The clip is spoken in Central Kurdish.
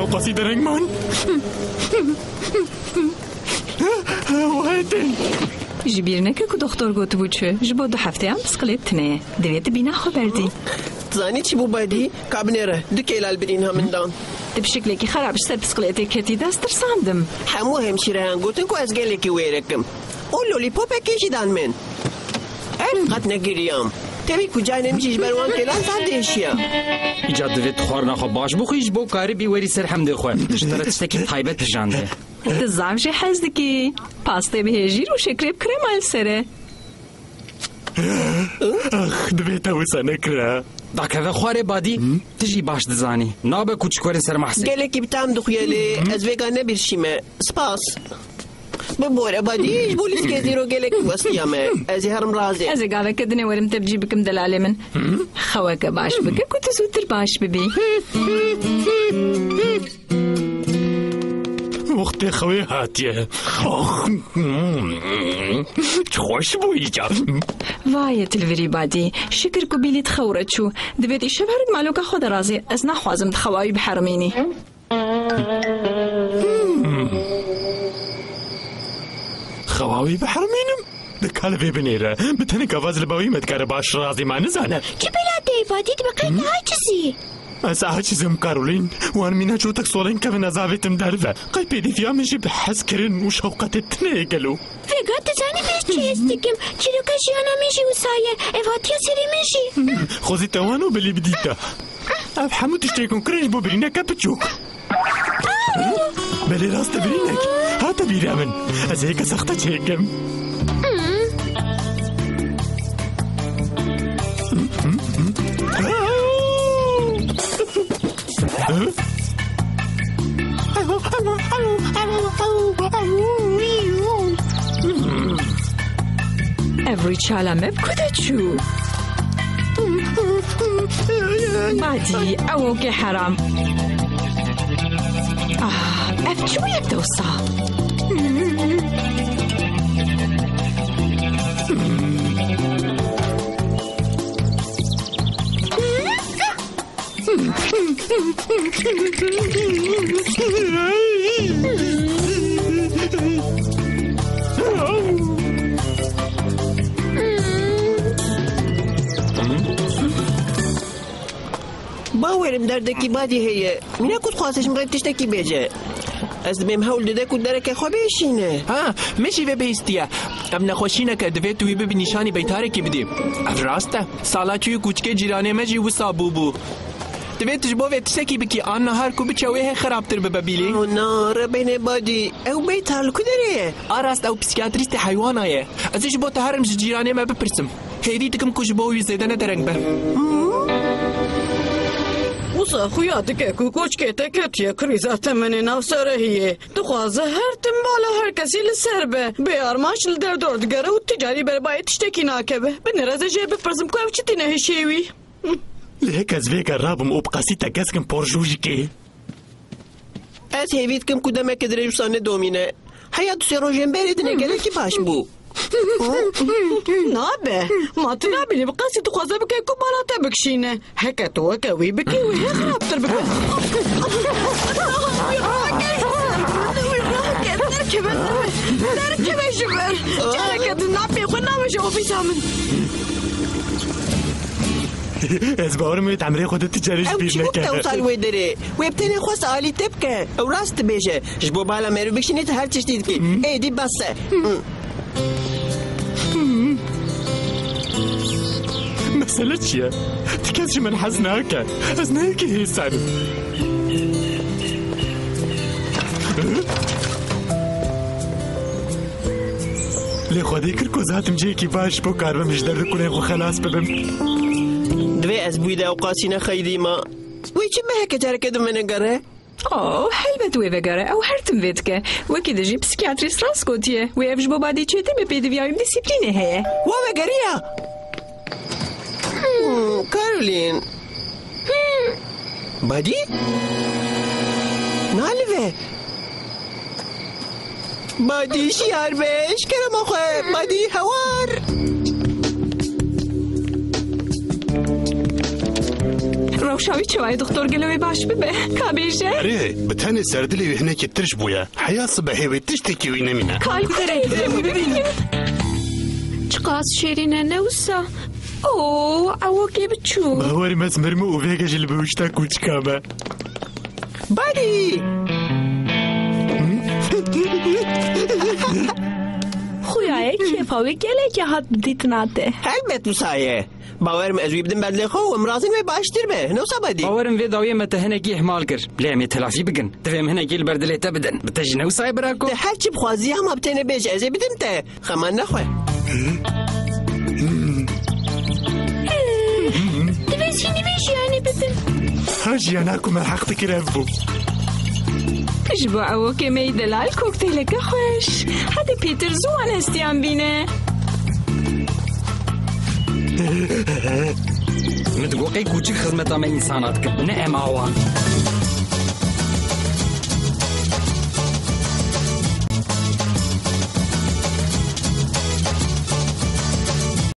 ما قصيدة رنجمان وهاتن جبیرنه که دکتر گفت بود چه جبو 2 هفته هم بسکلت نه دویت بینا خبردی زانی چی بو بادی کابنره دکیلال برین همندان ده بشکلی که خرابش سر بسکلتی کتی دست ترساندم همو همشیره هنگوتن که از گلی که ویرکم اون لولیپوپ کشیدن من قد نگیریم تبی کجای نمیشیش بروان کلان سردشیا ایجاد دوید خوار نخوا باش بخویش بو کاری بیوری سر هم ده خواه تشتره تشتکی تایبت جانده دزام جه حزدکی پاسته بهجیر و شکریب کرمال سره دبیت اوسا نکره داکه خواره بادی تجی باش دزانی نابه کوچکوری سر محسن گلی که بتام دخیالی از ویگان نبیرشیمه سپاس ببوره بادی بولیس که زیرو گلی که وستیامه از هرم رازی از قاله کدنه ورم تبجی بکم دلاله من خواک باش بکه کت زودتر باش ببی وقت خوی هاتیه خوش بوی جاب وای تلویری بادی شکر کو بیلیت خورت شو دوید ایشه برد مالوکا خود رازی از نخوازم تخوایی بحرمینی خواهی بحرمینم دکال بی بنیره بتنی کواز لباوی مدکار باش رازی ما نزانه چی بلاده بادی بقید نهای چیزی از چیزم کارولین وان مینا جوتك صولين كفن ازابتم درفه قای پیدی فیا منجی بحث کرن و شوقت تنگلو وگات زنی بیش چی استکم چی رو کشی انا میشی و سایه اواتیا سری میشی خوزی توانو بلی بدیتا اف حمو تشتیکن کرنج بو برینه کپچوک بلی راست برینک هاتا بیرامن از هیک سخته چیکم Every چالمه بکده چو بادی او که حرام اف چو یک دوستا باورم دردکی بادی هیه مینا کد خواستشم قید تشتکی بیجه از دمیم هول داده کد درک خواه بیشینه ها مشی و بیستیه اب نخوشینه که دوید توی ببی نشانی بیتاره کی بدیم اب راسته سالا چوی کوچکه جیرانه مجی و سابو بو دوید تجبو و تشتکی بکی آن نهار کو بچوه خرابتر ببیلی او نا ربین بادی او بیتال کدره آراست او پسیکاتریست حیوانایه ازش بو تهرم جیرانه ما بپرسم هیدی تکم کش بوی زیده ندرنگ به وصا خویاتی که کوچ که تکتیه کریزات منی ناو سرهیه دخوازه هر تنبالا هر کسی لسر به بیار ماشل در دردگره و تجاری بر باید تشتکی ناکبه بنرازه جه بپرزم که او چی تینه هشیوی لهک از ویگا رابم او بقاسی تگسکم پرجوجی که از هیوید کم کدامه که دریوسانه دومینه حیات سی روژن برید نگره که باش بو نابه ما تنابینی بقاسی تخوازه بکی که بالاته بکشینه هکتو وکوی بکی و هی خرابتر بکن درکبه شبر جرکت نابی خود نامشه و بیسامن از باورم میت عمره خودت تجاریش او بیر چی بکتا نکه وصال ویدره ویبتنی خواست آلی تبکه او راست بیشه جبو بالا مرو بکشینی تا هر چشتید که ایدی بسه مسئله چیه؟ تکسش من حز ناکه از ناکه هیسانو لی خودی کرکو زاتم جه کی باش بو کار بمش در کنه خو خلاص ببم دوی از بویده او قاسینه خیلی ما وی چی مهکه جرکه دو منگره؟ اوه هلبت وی بگره او هرتم وید که وکی دجی پسیکیاتریست راست گوتیه وی افش بابادی چیتی به پیدویایم دیسیپلینه هیه و بگریا کارولین بادی؟ نالوه بادی شیار بش کرم آخواه بادی هوار روشاوی چوای دکتر گلوی باش ببه کابیجه ارێ بتانێ سەردلێ هەنێکی ترش بووە حیا سبە هێوێت تشتێکی وی نەمینە کال بره ببینیم چقاس شیرینه نوسا اوه ئەوە کێ بچوو باوەری مەزمرمە و vێگەژل بە وشتا کوچکامە بادی خویایە کێفاوی گەلێکی هات بدیتناتێ هەلبەت وسایە باوەرم ئەزوی بدم بەر لێخۆ و ئەمڕازم وێ باشتر بێ نەوسا بادی باوەرم وێ داویێمەتە هەنێکی هەمال کرد لێمێ تەلافی بگن دەوێم هەنێکی لەبەر دلێتە بدەن بتەژنە و سای براکۆ تە هەرچی بخوازی هەما بتێنە بێژ ئەزێ بدم تە خەمان نەخوێ دەبێسینی بێژیانی ببم هاژیاناکومە حەقت کرێف بوو پش بۆ ئەوە کێمەی دەلال کۆکتێلەکە خۆش هەدی پیتر زووان هەستیان بینێ مدگۆقەی کوچک خزمەتامە ئینسانات کرد نە ئەماوان